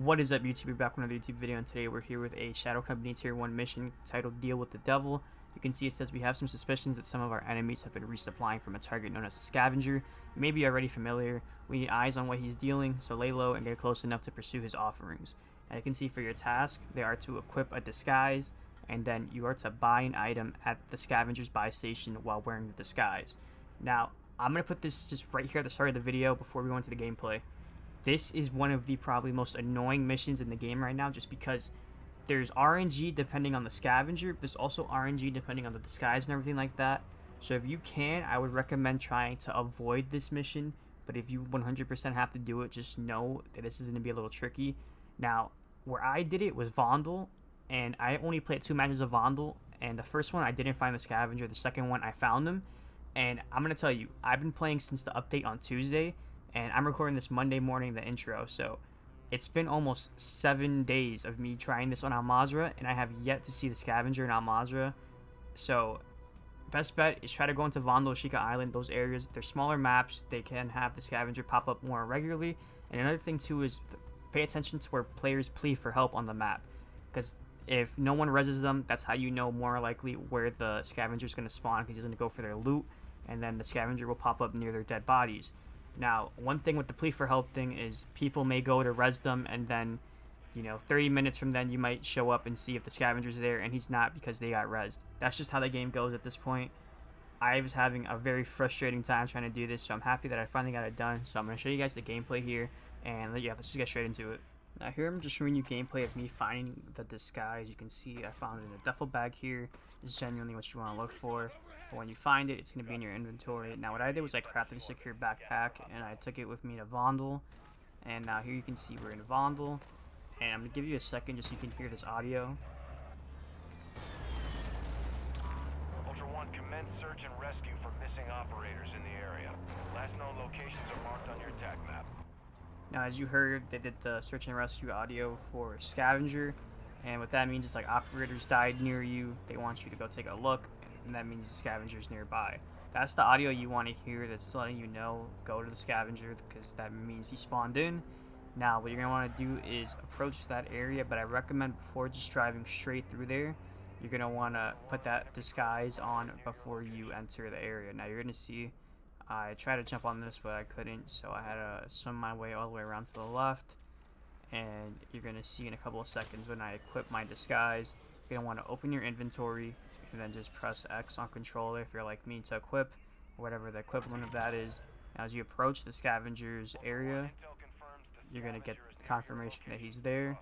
What is up, YouTube? We're back with another YouTube video, and today we're here with a Shadow Company Tier 1 mission titled Deal with the Devil. You can see it says we have some suspicions that some of our enemies have been resupplying from a target known as a scavenger. You may be already familiar. We need eyes on what he's dealing, so lay low and get close enough to pursue his offerings. Now you can see for your task, they are to equip a disguise, and then you are to buy an item at the scavenger's buy station while wearing the disguise. Now, I'm going to put this just right here at the start of the video before we go into the gameplay. This is one of the probably most annoying missions in the game right now, just because there's RNG depending on the scavenger. There's also RNG depending on the disguise and everything like that. So if you can, I would recommend trying to avoid this mission. But if you 100% have to do it, just know that this is going to be a little tricky. Now, where I did it was Vondel, and I only played 2 matches of Vondel. And the first one, I didn't find the scavenger. The second one, I found him. And I'm going to tell you, I've been playing since the update on Tuesday. And I'm recording this Monday morning, the intro, so it's been almost 7 days of me trying this on Al Mazrah, and I have yet to see the scavenger in Al Mazrah. So best bet is try to go into Vondel, Shika Island, those areas. They're smaller maps, they can have the scavenger pop up more regularly. And another thing too is pay attention to where players plead for help on the map, because if no one reses them, that's how you know more likely where the scavenger is going to spawn, because he's going to go for their loot, and then the scavenger will pop up near their dead bodies. Now, one thing with the plea for help thing is people may go to res them, and then, 30 minutes from then you might show up and see if the scavenger's there, and he's not because they got resed. That's just how the game goes at this point. I was having a very frustrating time trying to do this, so I'm happy that I finally got it done. So I'm going to show you guys the gameplay here, and yeah, let's just get straight into it. Now here I'm just showing you gameplay of me finding the disguise. You can see I found it in a duffel bag here. This is genuinely what you want to look for. But when you find it, it's going to be in your inventory. Now what I did was I crafted a secure backpack, and I took it with me to Vondel. And now here you can see we're in Vondel. And I'm going to give you a second just so you can hear this audio. Ultra One, commence search and rescue for missing operators in the area. Last known locations are marked on your attack map. Now as you heard, they did the search and rescue audio for scavenger. And what that means is like operators died near you, they want you to go take a look, and that means the scavenger's nearby. That's the audio you want to hear that's letting you know go to the scavenger, because that means he spawned in. Now what you're going to want to do is approach that area, but I recommend before just driving straight through there, you're going to want to put that disguise on before you enter the area. Now you're going to see I tried to jump on this, but I couldn't, so I had to swim my way all the way around to the left. And you're going to see in a couple of seconds when I equip my disguise, you're going to want to open your inventory and then just press X on controller if you're like me to equip, whatever the equivalent of that is. Now as you approach the scavenger's area, you're going to get confirmation that he's there.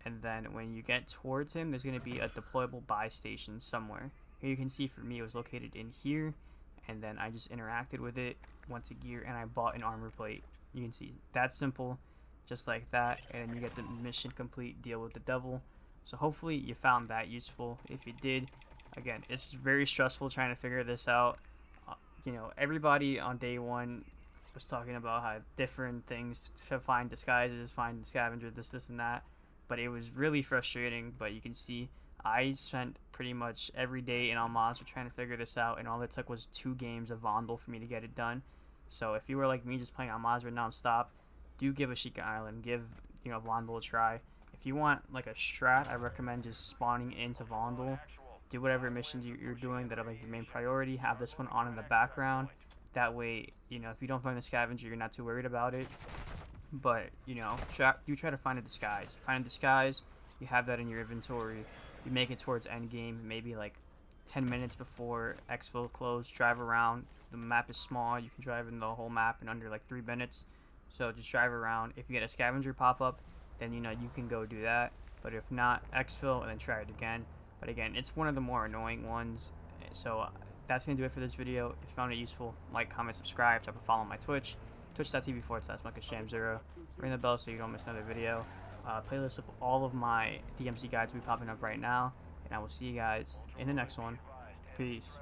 And then when you get towards him, there's going to be a deployable buy station somewhere. Here you can see for me it was located in here. And then I just interacted with it, went to gear, and I bought an armor plate. You can see that's simple, just like that, and you get the mission complete, deal with the devil. So hopefully you found that useful. If you did, again, it's very stressful trying to figure this out. Everybody on day one was talking about how different things to find disguises, find the scavenger, this and that, but it was really frustrating. But you can see I spent pretty much every day in Al Mazrah trying to figure this out, and all it took was 2 games of Vondel for me to get it done. So if you were like me just playing Al Mazrah non-stop, do give a Shika Island, give Vondel a try. If you want like a strat, I recommend just spawning into Vondel, do whatever missions you're doing that are like your main priority, have this one on in the background. That way, if you don't find the scavenger, you're not too worried about it. But, try to find a disguise. Find a disguise, you have that in your inventory. You make it towards endgame, maybe like 10 minutes before exfil close, drive around. The map is small, you can drive in the whole map in under like 3 minutes. So just drive around. If you get a scavenger pop up, then you can go do that. But if not, exfil and then try it again. But again, it's one of the more annoying ones. So that's going to do it for this video. If you found it useful, like, comment, subscribe, drop a follow on my Twitch, twitch.tv/MuckisJam0. Ring the bell so you don't miss another video. Playlist with all of my DMZ guides will be popping up right now, and I will see you guys in the next one. Peace.